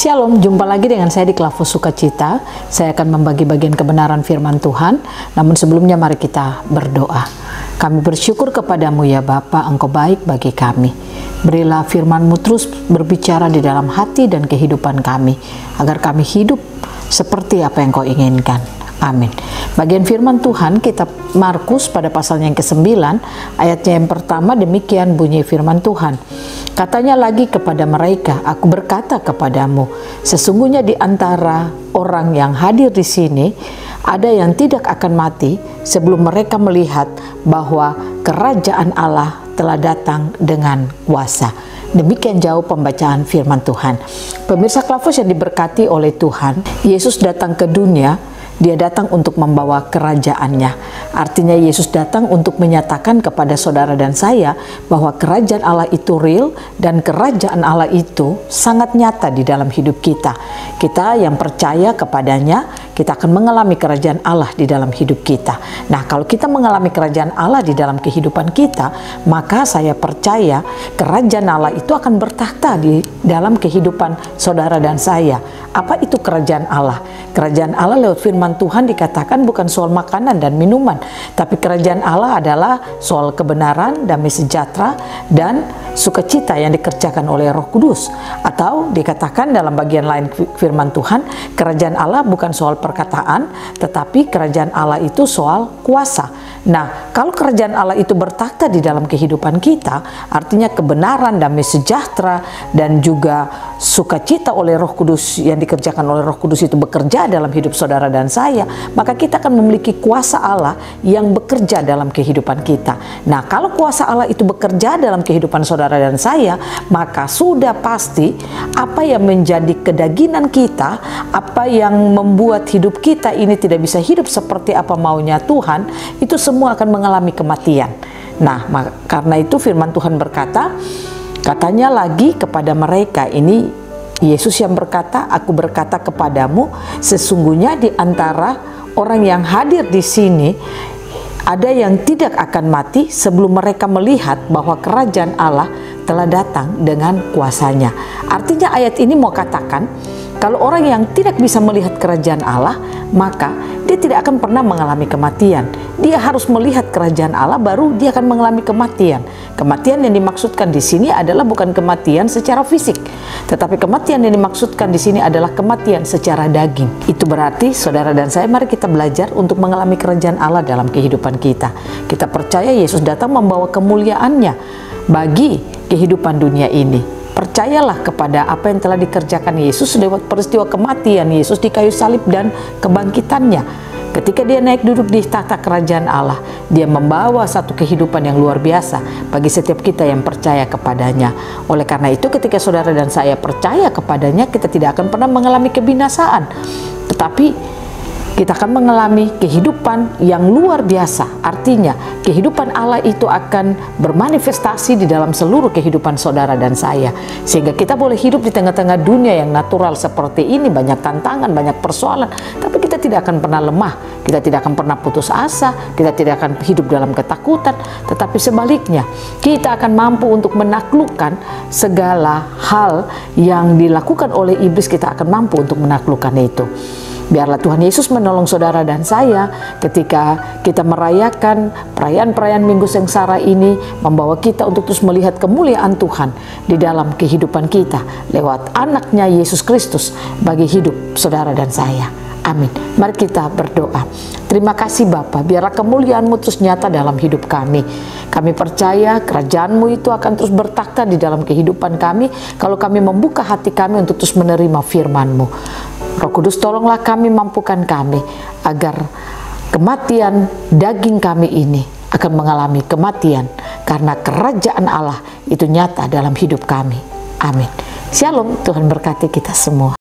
Shalom, jumpa lagi dengan saya di Klavus Sukacita. Saya akan membagi bagian kebenaran firman Tuhan. Namun sebelumnya mari kita berdoa. Kami bersyukur kepadamu ya Bapa, Engkau baik bagi kami. Berilah firman-Mu terus berbicara di dalam hati dan kehidupan kami, agar kami hidup seperti apa yang Kau inginkan. Amin. Bagian firman Tuhan kitab Markus pada pasalnya yang ke-9, ayatnya yang pertama, demikian bunyi firman Tuhan. Katanya lagi kepada mereka, aku berkata kepadamu, sesungguhnya di antara orang yang hadir di sini, ada yang tidak akan mati sebelum mereka melihat bahwa kerajaan Allah telah datang dengan kuasa. Demikian jauh pembacaan firman Tuhan. Pemirsa Klavus yang diberkati oleh Tuhan, Yesus datang ke dunia. Dia datang untuk membawa kerajaannya. Artinya Yesus datang untuk menyatakan kepada saudara dan saya bahwa kerajaan Allah itu real dan kerajaan Allah itu sangat nyata di dalam hidup kita. Kita yang percaya kepadanya, kita akan mengalami kerajaan Allah di dalam hidup kita. Nah, kalau kita mengalami kerajaan Allah di dalam kehidupan kita, maka saya percaya kerajaan Allah itu akan bertakhta di dalam kehidupan saudara dan saya. Apa itu kerajaan Allah? Kerajaan Allah lewat firman Tuhan dikatakan bukan soal makanan dan minuman, tapi kerajaan Allah adalah soal kebenaran, damai sejahtera, dan sukacita yang dikerjakan oleh Roh Kudus. Atau dikatakan dalam bagian lain firman Tuhan, kerajaan Allah bukan soal perkataan, tetapi kerajaan Allah itu soal kuasa. Nah, kalau kerajaan Allah itu bertakhta di dalam kehidupan kita, artinya kebenaran, damai sejahtera, dan juga sukacita oleh Roh Kudus yang dikerjakan oleh Roh Kudus itu bekerja dalam hidup saudara dan saya, maka kita akan memiliki kuasa Allah yang bekerja dalam kehidupan kita. Nah, kalau kuasa Allah itu bekerja dalam kehidupan saudara dan saya, maka sudah pasti apa yang menjadi kedagingan kita, apa yang membuat hidup kita ini tidak bisa hidup seperti apa maunya Tuhan, itu semua akan mengalami kematian. Nah, karena itu firman Tuhan berkata, katanya lagi kepada mereka, ini Yesus yang berkata, aku berkata kepadamu, sesungguhnya di antara orang yang hadir di sini, ada yang tidak akan mati sebelum mereka melihat bahwa kerajaan Allah telah datang dengan kuasanya. Artinya ayat ini mau katakan, kalau orang yang tidak bisa melihat kerajaan Allah, maka dia tidak akan pernah mengalami kematian. Dia harus melihat kerajaan Allah, baru dia akan mengalami kematian. Kematian yang dimaksudkan di sini adalah bukan kematian secara fisik, tetapi kematian yang dimaksudkan di sini adalah kematian secara daging. Itu berarti saudara dan saya, mari kita belajar untuk mengalami kerajaan Allah dalam kehidupan kita. Kita percaya Yesus datang membawa kemuliaannya bagi kehidupan dunia ini. Percayalah kepada apa yang telah dikerjakan Yesus lewat peristiwa kematian Yesus di kayu salib dan kebangkitannya. Ketika dia naik duduk di tahta kerajaan Allah, dia membawa satu kehidupan yang luar biasa bagi setiap kita yang percaya kepadanya. Oleh karena itu, ketika saudara dan saya percaya kepadanya, kita tidak akan pernah mengalami kebinasaan, tetapi kita akan mengalami kehidupan yang luar biasa. Artinya, kehidupan Allah itu akan bermanifestasi di dalam seluruh kehidupan saudara dan saya. Sehingga kita boleh hidup di tengah-tengah dunia yang natural seperti ini, banyak tantangan, banyak persoalan, tapi kita tidak akan pernah lemah, kita tidak akan pernah putus asa, kita tidak akan hidup dalam ketakutan, tetapi sebaliknya, kita akan mampu untuk menaklukkan segala hal yang dilakukan oleh iblis. Kita akan mampu untuk menaklukkan itu. Biarlah Tuhan Yesus menolong saudara dan saya ketika kita merayakan perayaan-perayaan Minggu Sengsara ini, membawa kita untuk terus melihat kemuliaan Tuhan di dalam kehidupan kita lewat anaknya Yesus Kristus bagi hidup saudara dan saya. Amin. Mari kita berdoa. Terima kasih Bapa, biarlah kemuliaan-Mu terus nyata dalam hidup kami. Kami percaya kerajaan-Mu itu akan terus bertakhta di dalam kehidupan kami kalau kami membuka hati kami untuk terus menerima firman-Mu. Roh Kudus, tolonglah kami, mampukan kami agar kematian daging kami ini akan mengalami kematian karena kerajaan Allah itu nyata dalam hidup kami. Amin. Shalom, Tuhan berkati kita semua.